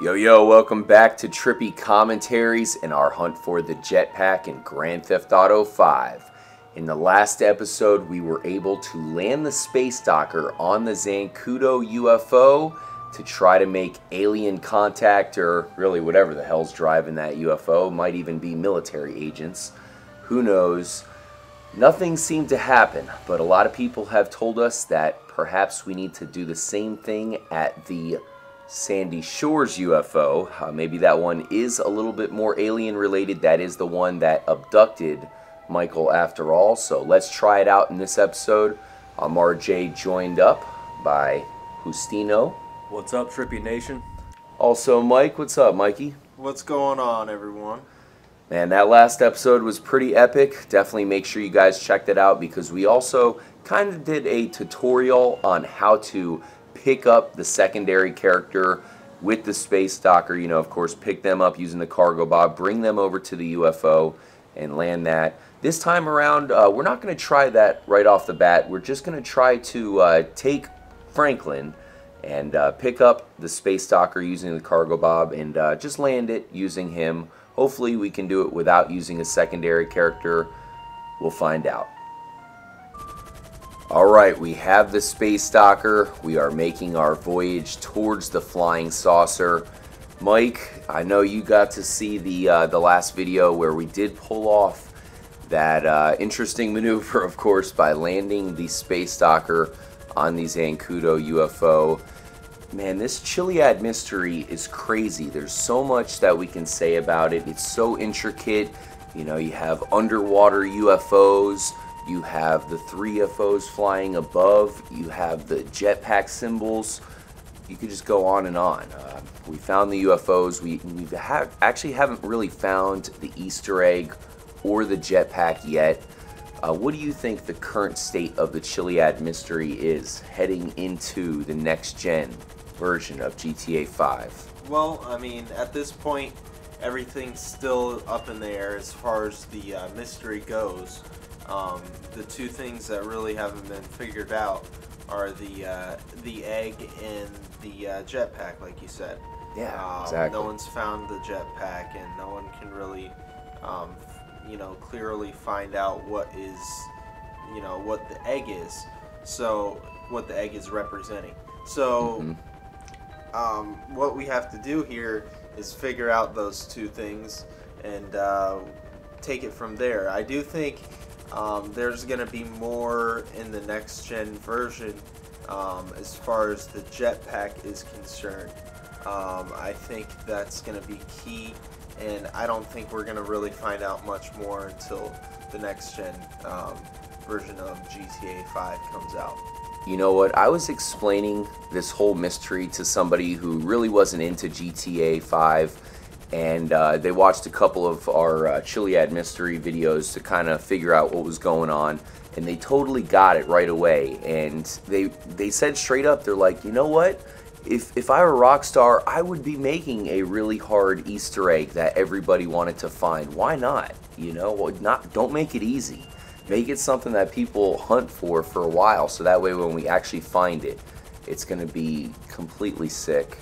Yo, yo, welcome back to Trippy Commentaries and our hunt for the Jetpack in Grand Theft Auto 5. In the last episode, we were able to land the space docker on the Zancudo UFO to try to make alien contact, or really whatever the hell's driving that UFO. Might even be military agents. Who knows? Nothing seemed to happen, but a lot of people have told us that perhaps we need to do the same thing at the Sandy Shores UFO. Maybe that one is a little bit more alien related. That is the one that abducted Michael after all. So let's try it out in this episode. I'm RJ, joined up by Justino. What's up, Trippy Nation? Also Mike. What's up, Mikey? What's going on, everyone? Man, that last episode was pretty epic. Definitely make sure you guys checked it out, because we also kind of did a tutorial on how to pick up the secondary character with the space docker. You know, of course, pick them up using the cargo bob, bring them over to the UFO and land that. This time around, we're not going to try that right off the bat. We're just going to try to take Franklin and pick up the space docker using the cargo bob and just land it using him. Hopefully we can do it without using a secondary character. We'll find out. Alright, we have the space docker. We are making our voyage towards the flying saucer. Mike, I know you got to see the last video where we did pull off that interesting maneuver, of course, by landing the space docker on the Zancudo UFO. Man, this Chiliad Mystery is crazy. There's so much that we can say about it. It's so intricate. You know, you have underwater UFOs. You have the 3 UFOs flying above. You have the jetpack symbols. You could just go on and on. We found the UFOs. We actually haven't really found the Easter egg or the jetpack yet. What do you think the current state of the Chiliad Mystery is heading into the next-gen version of GTA 5? Well, I mean, at this point, everything's still up in the air as far as the mystery goes. The 2 things that really haven't been figured out are the egg and the jetpack, like you said. Yeah, exactly. No one's found the jetpack, and no one can really, clearly find out what is, what the egg is. So, what the egg is representing. So, what we have to do here is figure out those 2 things and take it from there. I do think there's going to be more in the next gen version as far as the jetpack is concerned. I think that's going to be key, and I don't think we're going to really find out much more until the next gen version of GTA 5 comes out. You know what? I was explaining this whole mystery to somebody who really wasn't into GTA 5, and they watched a couple of our Chiliad Mystery videos to kind of figure out what was going on, and they totally got it right away. And they said straight up, they're like, you know what? If I were Rockstar, I would be making a really hard Easter egg that everybody wanted to find. Why not? You know, don't make it easy. Make it something that people hunt for a while, so that way when we actually find it, it's going to be completely sick.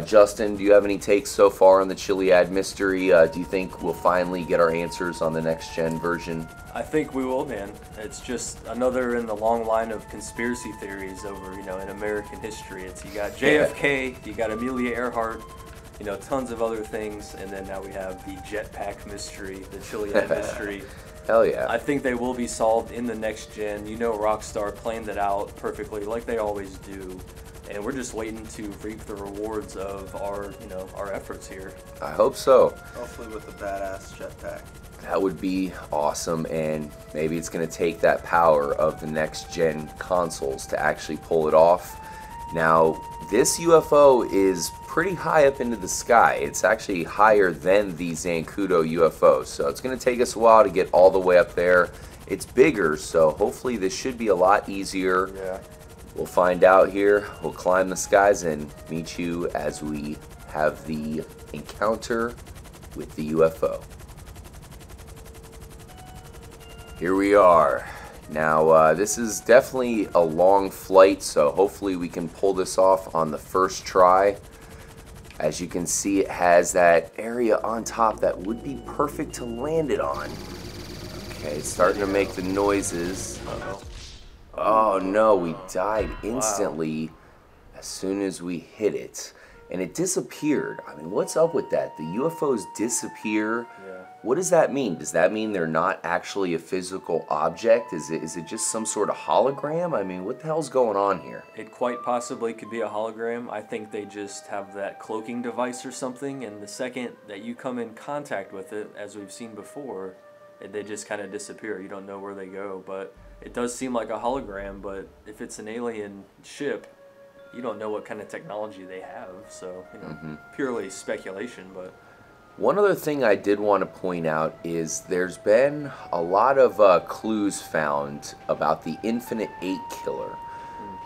Justin, do you have any takes so far on the Chiliad Mystery? Do you think we'll finally get our answers on the next-gen version? I think we will, man. It's just another in the long line of conspiracy theories over, in American history. You got JFK, you got Amelia Earhart, tons of other things, and then now we have the Jetpack Mystery, the Chiliad Mystery. Hell yeah. I think they will be solved in the next gen. Rockstar planned it out perfectly, like they always do. And we're just waiting to reap the rewards of our, our efforts here. I hope so. Hopefully with a badass jetpack. That would be awesome, and maybe it's going to take that power of the next-gen consoles to actually pull it off. Now, this UFO is pretty high up into the sky. It's actually higher than the Zancudo UFO, so it's going to take us a while to get all the way up there. It's bigger, so hopefully this should be a lot easier. Yeah. We'll find out here. We'll climb the skies and meet you as we have the encounter with the UFO. Here we are. Now, this is definitely a long flight, so hopefully we can pull this off on the first try. As you can see, it has that area on top that would be perfect to land it on. Okay, it's starting to make the noises. Uh-oh. Oh no, we died instantly as soon as we hit it. And it disappeared. I mean, what's up with that? The UFOs disappear. Yeah. What does that mean? Does that mean they're not actually a physical object? Is it just some sort of hologram? I mean, what the hell's going on here? It quite possibly could be a hologram. I think they just have that cloaking device or something, and the second that you come in contact with it, as we've seen before, they just kind of disappear. You don't know where they go, but it does seem like a hologram, but if it's an alien ship, you don't know what kind of technology they have, so, you know, purely speculation, but... One other thing I did want to point out is there's been a lot of clues found about the Infinite 8 killer.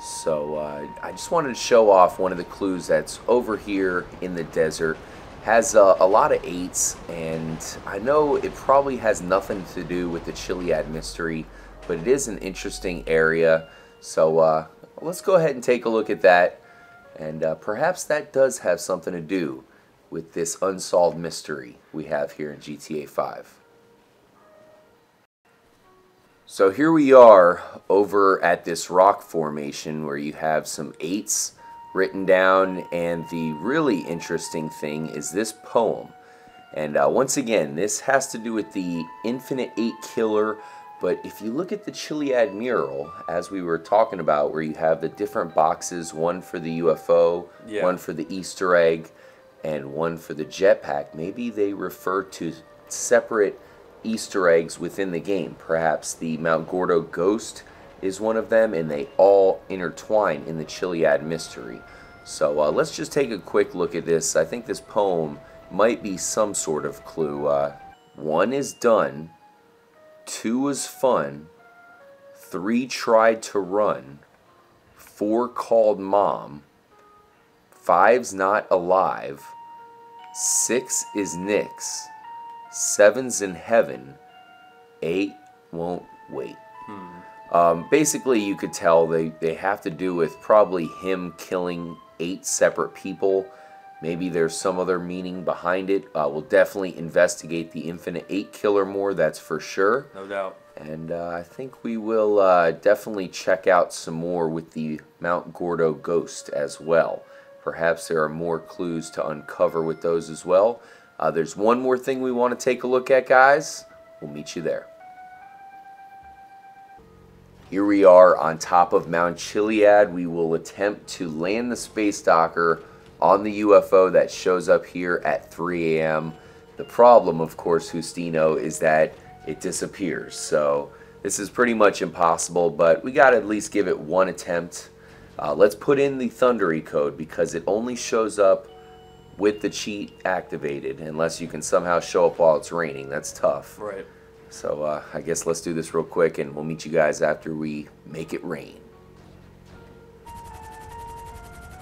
So I just wanted to show off one of the clues that's over here in the desert. Has a lot of 8s, and I know it probably has nothing to do with the Chiliad Mystery, but it is an interesting area. So let's go ahead and take a look at that, and perhaps that does have something to do with this unsolved mystery we have here in GTA 5. So here we are over at this rock formation where you have some 8s written down, and the really interesting thing is this poem. And once again, this has to do with the Infinite 8 killer, but if you look at the Chiliad mural, as we were talking about, where you have the different boxes, one for the UFO, one for the Easter egg, and one for the jetpack, maybe they refer to separate Easter eggs within the game. Perhaps the Mount Gordo ghost is one of them, and they all intertwine in the Chiliad Mystery. So let's just take a quick look at this. I think this poem might be some sort of clue. 1 is done, 2 was fun, 3 tried to run, 4 called mom, 5's not alive, 6 is Nix, 7's in heaven, 8 won't wait. Basically, you could tell they have to do with probably him killing 8 separate people. Maybe there's some other meaning behind it. We'll definitely investigate the Infinite 8 killer more, that's for sure. No doubt. And I think we will definitely check out some more with the Mount Gordo ghost as well. Perhaps there are more clues to uncover with those as well. There's one more thing we want to take a look at, guys. We'll meet you there. Here we are on top of Mount Chiliad. We will attempt to land the space docker on the UFO that shows up here at 3 a.m. The problem, of course, Justino, is that it disappears. So this is pretty much impossible, but we got to at least give it one attempt. Let's put in the Thundery code because it only shows up with the cheat activated unless you can somehow show up while it's raining. That's tough. Right. So I guess let's do this real quick and we'll meet you guys after we make it rain.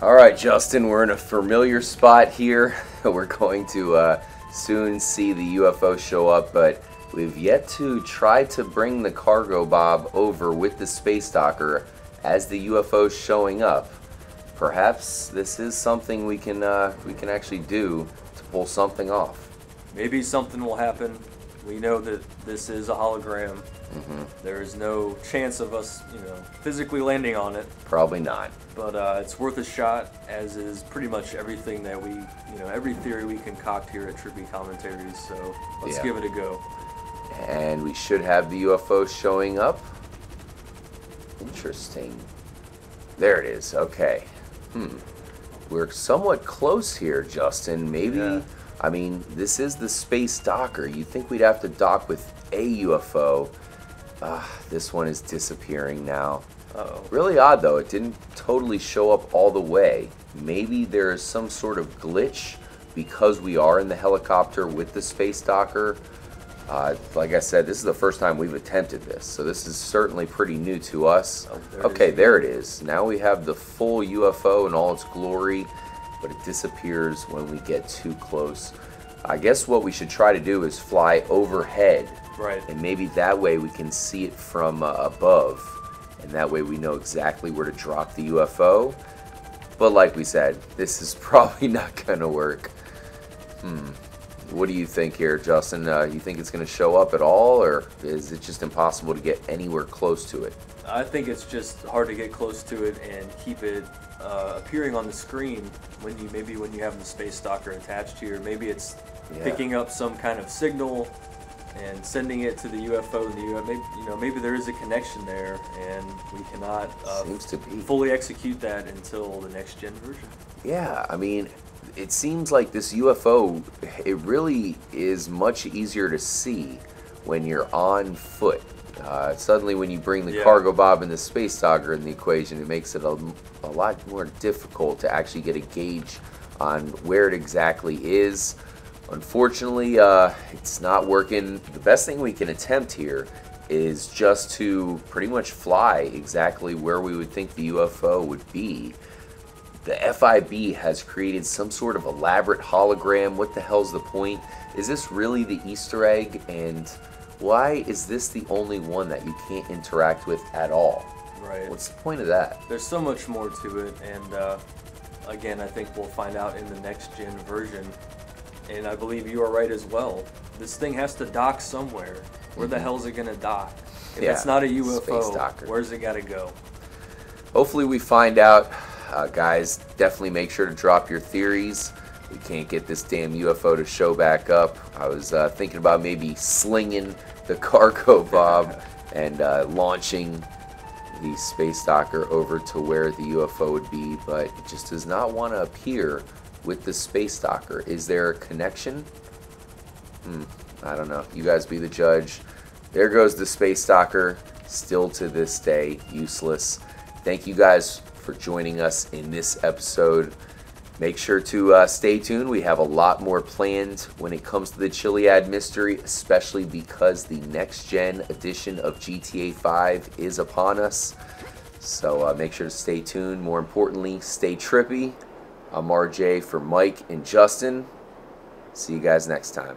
Alright, Justin, we're in a familiar spot here. We're going to soon see the UFO show up, but we've yet to try to bring the cargo bob over with the space docker as the UFO's showing up. Perhaps this is something we can actually do to pull something off. Maybe something will happen. We know that this is a hologram. There is no chance of us, physically landing on it. Probably not. But it's worth a shot, as is pretty much everything that we, every theory we concoct here at Trippy Commentaries. So let's give it a go. And we should have the UFO showing up. Interesting. There it is. Okay. We're somewhat close here, Justin. Maybe. Yeah. I mean, this is the space docker. You'd think we'd have to dock with a UFO. This one is disappearing now. Uh-oh. Really odd, though. It didn't totally show up all the way. Maybe there is some sort of glitch because we are in the helicopter with the space docker. Like I said, this is the first time we've attempted this, so this is certainly pretty new to us. Okay, there it is. Now we have the full UFO in all its glory, but it disappears when we get too close. I guess what we should try to do is fly overhead. Right. And maybe that way we can see it from above. And that way we know exactly where to drop the UFO. But like we said, this is probably not going to work. What do you think here, Justin? You think it's going to show up at all, or is it just impossible to get anywhere close to it? I think it's just hard to get close to it and keep it appearing on the screen when you have the space stalker attached to you. Maybe it's picking up some kind of signal and sending it to the UFO. And the maybe there is a connection there, and we cannot Seems to be. fully execute that until the next gen version. Yeah, I mean, it seems like this UFO, it really is much easier to see when you're on foot. Suddenly when you bring the cargo bob and the space stalker in the equation, it makes it a lot more difficult to actually get a gauge on where it exactly is. Unfortunately, it's not working. The best thing we can attempt here is just to pretty much fly exactly where we would think the UFO would be. The FIB has created some sort of elaborate hologram. What the hell's the point? Is this really the Easter egg? And why is this the only one that you can't interact with at all? Right. What's the point of that? There's so much more to it, and again, I think we'll find out in the next gen version. And I believe you are right as well. This thing has to dock somewhere. Where the hell's it gonna dock? If it's not a UFO, where's it gotta go? Hopefully we find out. Guys, definitely make sure to drop your theories. We can't get this damn UFO to show back up. I was thinking about maybe slinging the cargo bob and launching the space docker over to where the UFO would be, but it just does not want to appear with the space docker. Is there a connection? I don't know. You guys be the judge. There goes the space docker, still to this day useless. Thank you guys for joining us in this episode. Make sure to stay tuned. We have a lot more planned when it comes to the Chiliad Mystery, especially because the next gen edition of GTA 5 is upon us. So make sure to stay tuned. More importantly, stay trippy. I'm RJ for Mike and Justin. See you guys next time.